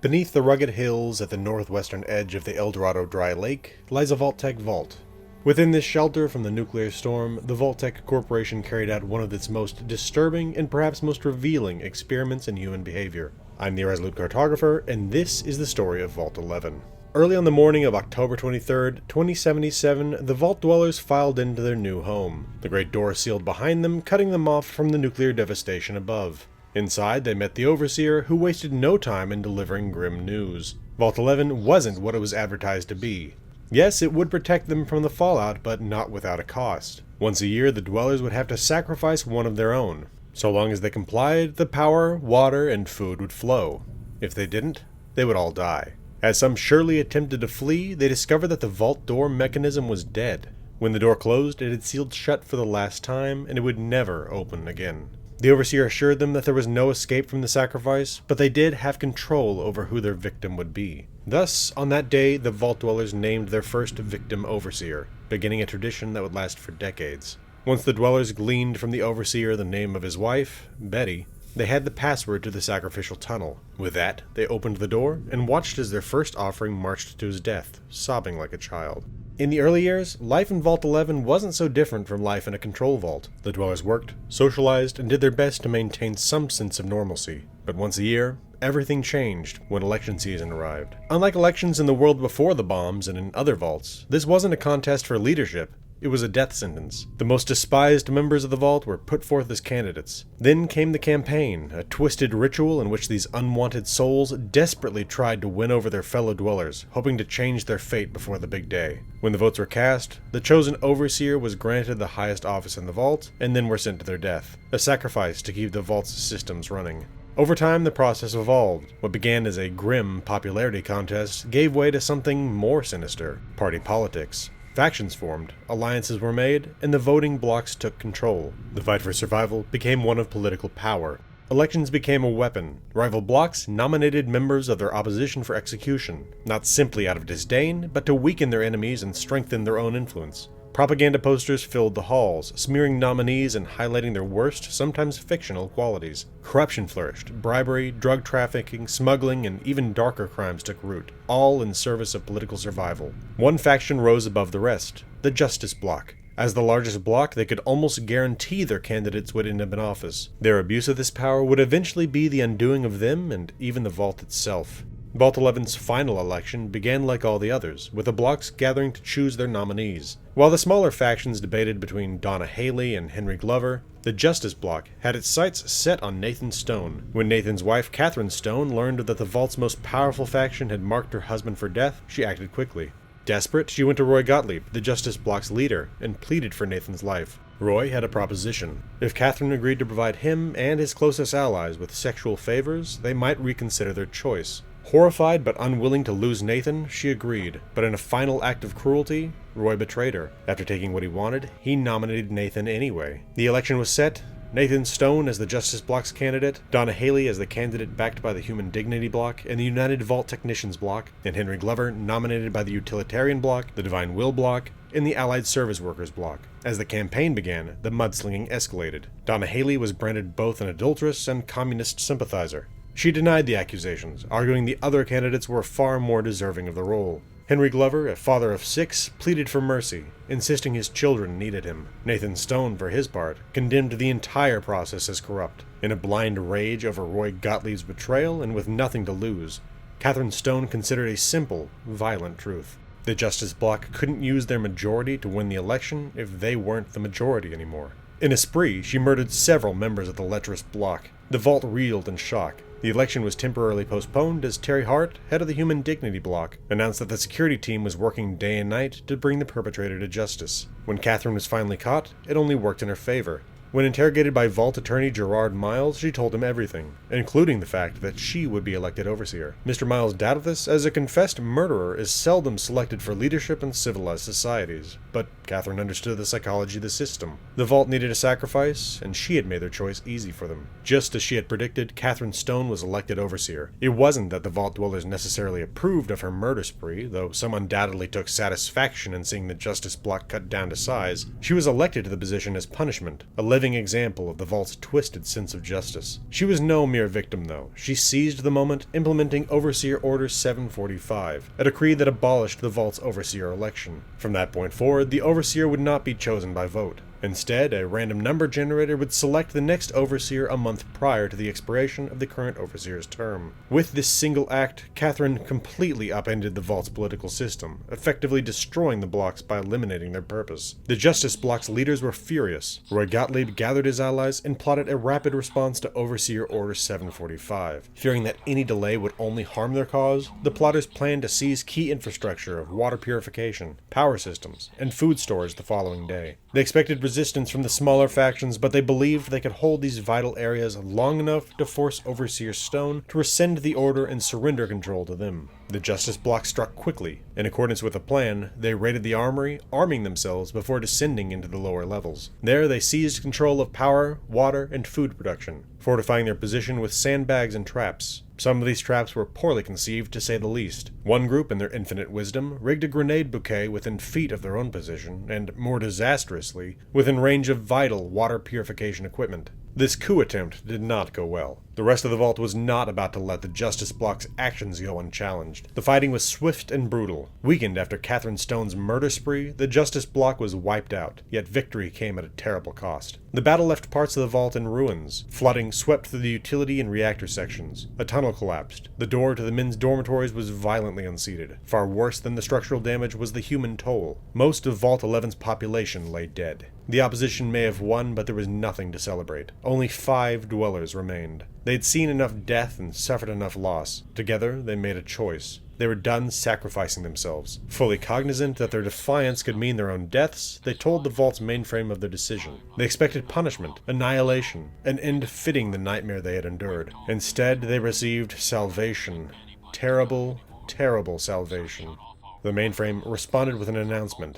Beneath the rugged hills at the northwestern edge of the El Dorado Dry Lake lies a Vault-Tec vault. Within this shelter from the nuclear storm, the Vault-Tec Corporation carried out one of its most disturbing and perhaps most revealing experiments in human behavior. I'm the Irresolute Cartographer, and this is the story of Vault 11. Early on the morning of October 23, 2077, the Vault dwellers filed into their new home. The great door sealed behind them, cutting them off from the nuclear devastation above. Inside, they met the Overseer, who wasted no time in delivering grim news. Vault 11 wasn't what it was advertised to be. Yes, it would protect them from the fallout, but not without a cost. Once a year, the dwellers would have to sacrifice one of their own. So long as they complied, the power, water, and food would flow. If they didn't, they would all die. As some surely attempted to flee, they discovered that the vault door mechanism was dead. When the door closed, it had sealed shut for the last time, and it would never open again. The Overseer assured them that there was no escape from the sacrifice, but they did have control over who their victim would be. Thus, on that day, the Vault Dwellers named their first victim Overseer, beginning a tradition that would last for decades. Once the Dwellers gleaned from the Overseer the name of his wife, Betty, they had the password to the sacrificial tunnel. With that, they opened the door and watched as their first offering marched to his death, sobbing like a child. In the early years, life in Vault 11 wasn't so different from life in a control vault. The dwellers worked, socialized, and did their best to maintain some sense of normalcy. But once a year, everything changed when election season arrived. Unlike elections in the world before the bombs and in other vaults, this wasn't a contest for leadership. It was a death sentence. The most despised members of the vault were put forth as candidates. Then came the campaign, a twisted ritual in which these unwanted souls desperately tried to win over their fellow dwellers, hoping to change their fate before the big day. When the votes were cast, the chosen Overseer was granted the highest office in the vault, and then were sent to their death, a sacrifice to keep the vault's systems running. Over time, the process evolved. What began as a grim popularity contest gave way to something more sinister: party politics. Factions formed, alliances were made, and the voting blocks took control. The fight for survival became one of political power. Elections became a weapon. Rival blocks nominated members of their opposition for execution, not simply out of disdain, but to weaken their enemies and strengthen their own influence. Propaganda posters filled the halls, smearing nominees and highlighting their worst, sometimes fictional qualities. Corruption flourished. Bribery, drug trafficking, smuggling, and even darker crimes took root, all in service of political survival. One faction rose above the rest, the Justice Bloc. As the largest bloc, they could almost guarantee their candidates would end up in office. Their abuse of this power would eventually be the undoing of them and even the vault itself. Vault 11's final election began like all the others, with the blocks gathering to choose their nominees. While the smaller factions debated between Donna Haley and Henry Glover, the Justice Bloc had its sights set on Nathan Stone. When Nathan's wife, Catherine Stone, learned that the Vault's most powerful faction had marked her husband for death, she acted quickly. Desperate, she went to Roy Gottlieb, the Justice Bloc's leader, and pleaded for Nathan's life. Roy had a proposition. If Catherine agreed to provide him and his closest allies with sexual favors, they might reconsider their choice. Horrified but unwilling to lose Nathan, she agreed, but in a final act of cruelty, Roy betrayed her. After taking what he wanted, he nominated Nathan anyway. The election was set. Nathan Stone as the Justice Bloc's candidate, Donna Haley as the candidate backed by the Human Dignity Bloc and the United Vault Technicians Bloc, and Henry Glover nominated by the Utilitarian Bloc, the Divine Will Bloc, and the Allied Service Workers Bloc. As the campaign began, the mudslinging escalated. Donna Haley was branded both an adulteress and communist sympathizer. She denied the accusations, arguing the other candidates were far more deserving of the role. Henry Glover, a father of 6, pleaded for mercy, insisting his children needed him. Nathan Stone, for his part, condemned the entire process as corrupt. In a blind rage over Roy Gottlieb's betrayal and with nothing to lose, Catherine Stone considered a simple, violent truth. The Justice Bloc couldn't use their majority to win the election if they weren't the majority anymore. In a spree, she murdered several members of the lecherous bloc. The vault reeled in shock. The election was temporarily postponed as Terry Hart, head of the Human Dignity Bloc, announced that the security team was working day and night to bring the perpetrator to justice. When Catherine was finally caught, it only worked in her favor. When interrogated by Vault attorney Gerard Miles, she told him everything, including the fact that she would be elected overseer. Mr. Miles doubted this, as a confessed murderer is seldom selected for leadership in civilized societies, but Catherine understood the psychology of the system. The Vault needed a sacrifice, and she had made their choice easy for them. Just as she had predicted, Catherine Stone was elected overseer. It wasn't that the Vault dwellers necessarily approved of her murder spree, though some undoubtedly took satisfaction in seeing the Justice Bloc cut down to size. She was elected to the position as punishment, a living living example of the Vault's twisted sense of justice. She was no mere victim, though. She seized the moment, implementing Overseer Order 745, a decree that abolished the Vault's Overseer election. From that point forward, the Overseer would not be chosen by vote. Instead, a random number generator would select the next Overseer a month prior to the expiration of the current Overseer's term. With this single act, Catherine completely upended the Vault's political system, effectively destroying the blocks by eliminating their purpose. The Justice Block's leaders were furious. Roy Gottlieb gathered his allies and plotted a rapid response to Overseer Order 745. Fearing that any delay would only harm their cause, the plotters planned to seize key infrastructure of water purification, power systems, and food stores the following day. They expected resistance from the smaller factions, but they believed they could hold these vital areas long enough to force Overseer Stone to rescind the order and surrender control to them. The Justice Block struck quickly. In accordance with a plan, they raided the armory, arming themselves before descending into the lower levels. There, they seized control of power, water, and food production, fortifying their position with sandbags and traps. Some of these traps were poorly conceived, to say the least. One group, in their infinite wisdom, rigged a grenade bouquet within feet of their own position, and, more disastrously, within range of vital water purification equipment. This coup attempt did not go well. The rest of the Vault was not about to let the Justice Block's actions go unchallenged. The fighting was swift and brutal. Weakened after Catherine Stone's murder spree, the Justice Block was wiped out, yet victory came at a terrible cost. The battle left parts of the Vault in ruins. Flooding swept through the utility and reactor sections. A tunnel collapsed. The door to the men's dormitories was violently unseated. Far worse than the structural damage was the human toll. Most of Vault 11's population lay dead. The opposition may have won, but there was nothing to celebrate. Only 5 dwellers remained. They had seen enough death and suffered enough loss. Together, they made a choice. They were done sacrificing themselves. Fully cognizant that their defiance could mean their own deaths, they told the Vault's mainframe of their decision. They expected punishment, annihilation, an end fitting the nightmare they had endured. Instead, they received salvation. Terrible, terrible salvation. The mainframe responded with an announcement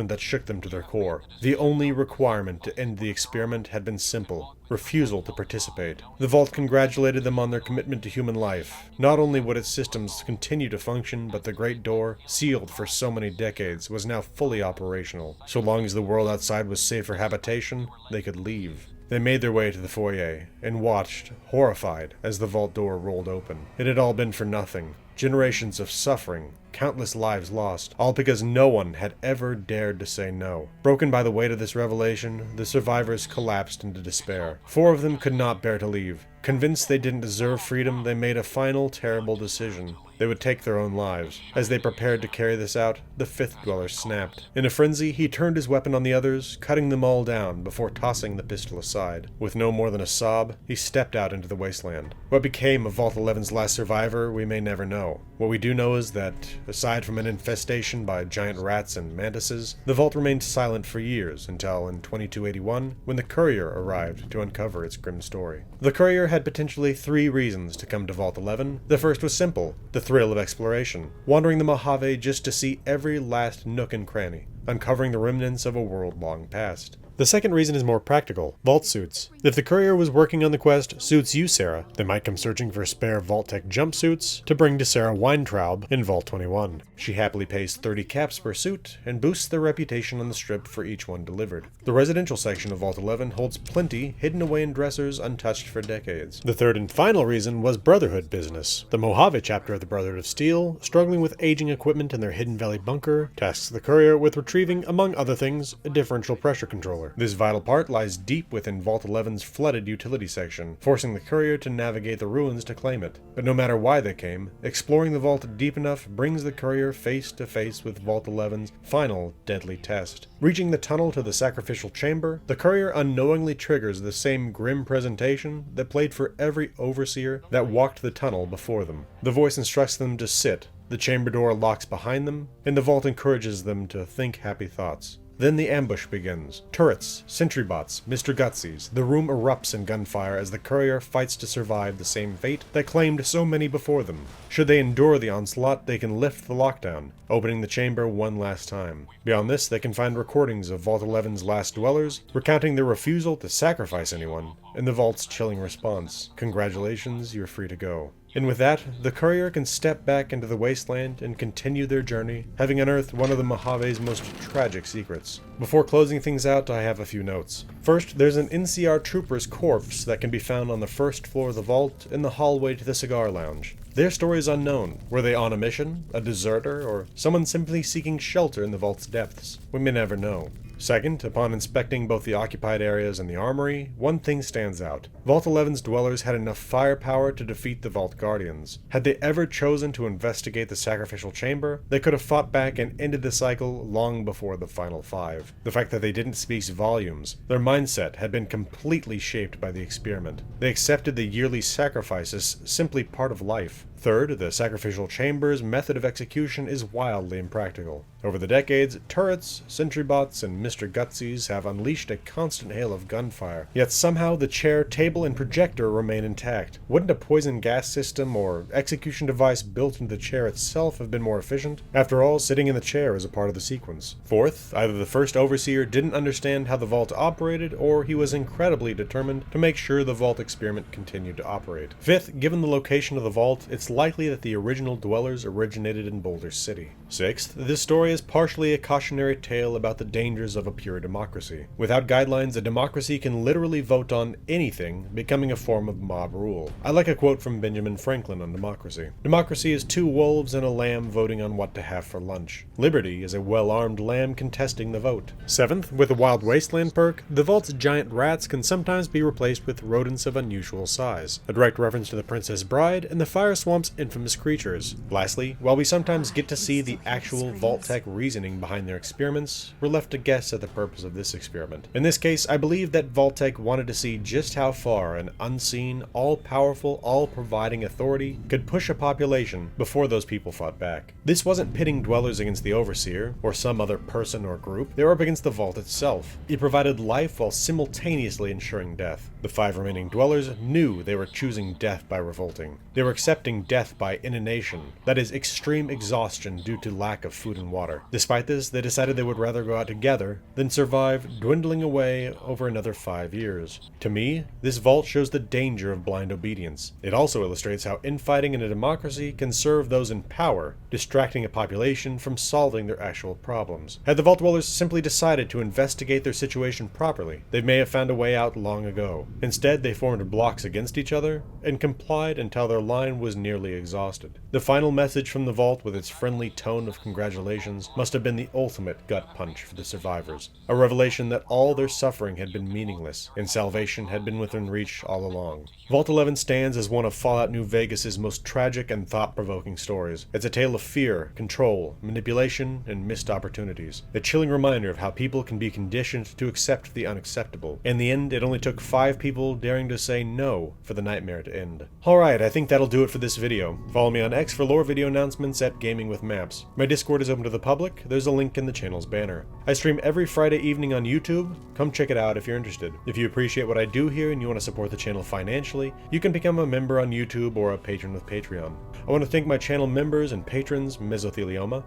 that shook them to their core. The only requirement to end the experiment had been simple: refusal to participate. The Vault congratulated them on their commitment to human life. Not only would its systems continue to function, but the Great Door, sealed for so many decades, was now fully operational. So long as the world outside was safe for habitation, they could leave. They made their way to the foyer, and watched, horrified, as the vault door rolled open. It had all been for nothing. Generations of suffering, countless lives lost, all because no one had ever dared to say no. Broken by the weight of this revelation, the survivors collapsed into despair. 4 of them could not bear to leave. Convinced they didn't deserve freedom, they made a final, terrible decision. They would take their own lives. As they prepared to carry this out, the 5th dweller snapped. In a frenzy, he turned his weapon on the others, cutting them all down before tossing the pistol aside. With no more than a sob, he stepped out into the wasteland. What became of Vault 11's last survivor, we may never know. What we do know is that, aside from an infestation by giant rats and mantises, the Vault remained silent for years until in 2281, when the Courier arrived to uncover its grim story. The Courier had potentially 3 reasons to come to Vault 11. The first was simple: the thrill of exploration, wandering the Mojave just to see every last nook and cranny, uncovering the remnants of a world long past. The second reason is more practical: Vault suits. If the Courier was working on the quest, suits you, Sarah, they might come searching for spare Vault-Tec jumpsuits to bring to Sarah Weintraub in Vault 21. She happily pays 30 caps per suit, and boosts their reputation on the strip for each one delivered. The residential section of Vault 11 holds plenty hidden away in dressers untouched for decades. The third and final reason was Brotherhood business. The Mojave chapter of the Brotherhood of Steel, struggling with aging equipment in their Hidden Valley bunker, tasks the Courier with retrieving, among other things, a differential pressure controller. This vital part lies deep within Vault 11's flooded utility section, forcing the Courier to navigate the ruins to claim it. But no matter why they came, exploring the vault deep enough brings the Courier face to face with Vault 11's final deadly test. Reaching the tunnel to the sacrificial chamber, the Courier unknowingly triggers the same grim presentation that played for every overseer that walked the tunnel before them. The voice instructs them to sit, the chamber door locks behind them, and the vault encourages them to think happy thoughts. Then the ambush begins. Turrets, sentry bots, Mr. Gutsies. The room erupts in gunfire as the Courier fights to survive the same fate that claimed so many before them. Should they endure the onslaught, they can lift the lockdown, opening the chamber one last time. Beyond this, they can find recordings of Vault 11's last dwellers, recounting their refusal to sacrifice anyone, and the Vault's chilling response: "Congratulations, you're free to go." And with that, the courier can step back into the wasteland and continue their journey, having unearthed one of the Mojave's most tragic secrets. Before closing things out, I have a few notes. First, there's an NCR trooper's corpse that can be found on the first floor of the vault in the hallway to the cigar lounge. Their story is unknown. Were they on a mission, a deserter, or someone simply seeking shelter in the vault's depths? We may never know. Second, upon inspecting both the occupied areas and the armory, one thing stands out. Vault 11's dwellers had enough firepower to defeat the Vault Guardians. Had they ever chosen to investigate the sacrificial chamber, they could have fought back and ended the cycle long before the final five. The fact that they didn't speaks volumes. Their mindset had been completely shaped by the experiment. They accepted the yearly sacrifice as simply part of life. Third, the sacrificial chamber's method of execution is wildly impractical. Over the decades, turrets, sentry bots, and Mr. Gutsies have unleashed a constant hail of gunfire, yet somehow the chair, table, and projector remain intact. Wouldn't a poison gas system or execution device built into the chair itself have been more efficient? After all, sitting in the chair is a part of the sequence. Fourth, either the first overseer didn't understand how the vault operated, or he was incredibly determined to make sure the vault experiment continued to operate. Fifth, given the location of the vault, it's likely that the original dwellers originated in Boulder City. Sixth, this story is partially a cautionary tale about the dangers of a pure democracy. Without guidelines, a democracy can literally vote on anything, becoming a form of mob rule. I like a quote from Benjamin Franklin on democracy. Democracy is two wolves and a lamb voting on what to have for lunch. Liberty is a well-armed lamb contesting the vote. Seventh, with the Wild Wasteland perk, the vault's giant rats can sometimes be replaced with rodents of unusual size, a direct reference to the Princess Bride and the Fire Swamp's infamous creatures. Lastly, while we sometimes get to see the actual Vault-Tec reasoning behind their experiments, we're left to guess at the purpose of this experiment. In this case, I believe that Vault-Tec wanted to see just how far an unseen, all-powerful, all-providing authority could push a population before those people fought back. This wasn't pitting dwellers against the Overseer, or some other person or group. They were up against the Vault itself. It provided life while simultaneously ensuring death. The 5 remaining dwellers knew they were choosing death by revolting. They were accepting death by inanition, that is, extreme exhaustion due to lack of food and water. Despite this, they decided they would rather go out together than survive dwindling away over another 5 years. To me, this vault shows the danger of blind obedience. It also illustrates how infighting in a democracy can serve those in power, distracting a population from solving their actual problems. Had the Vault Dwellers simply decided to investigate their situation properly, they may have found a way out long ago. Instead, they formed blocks against each other and complied until their line was nearly exhausted. The final message from the Vault, with its friendly tone of congratulations, must have been the ultimate gut punch for the survivors. A revelation that all their suffering had been meaningless, and salvation had been within reach all along. Vault 11 stands as one of Fallout New Vegas' most tragic and thought-provoking stories. It's a tale of fear, control, manipulation, and missed opportunities. A chilling reminder of how people can be conditioned to accept the unacceptable. In the end, it only took 5 people daring to say no for the nightmare to end. Alright, I think that'll do it for this video. Follow me on X for lore video announcements at Gaming with Maps. My Discord is open to the public. There's a link in the channel's banner. I stream every Friday evening on YouTube. Come check it out if you're interested. If you appreciate what I do here and you want to support the channel financially, you can become a member on YouTube or a patron with Patreon. I want to thank my channel members and patrons: Mesothelioma,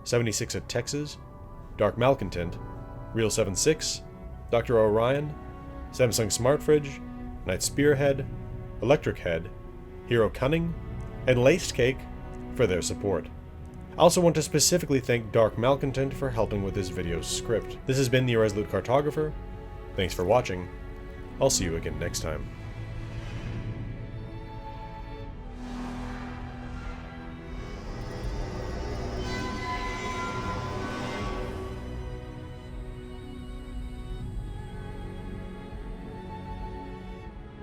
76 at Texas, Dark Malcontent, Real76, Dr. Orion, Samsung Smart Fridge, Night Spearhead, Electric Head, Hero Cunning, and Laced Cake for their support. I also want to specifically thank Dark Malcontent for helping with this video's script. This has been the Irresolute Cartographer. Thanks for watching. I'll see you again next time.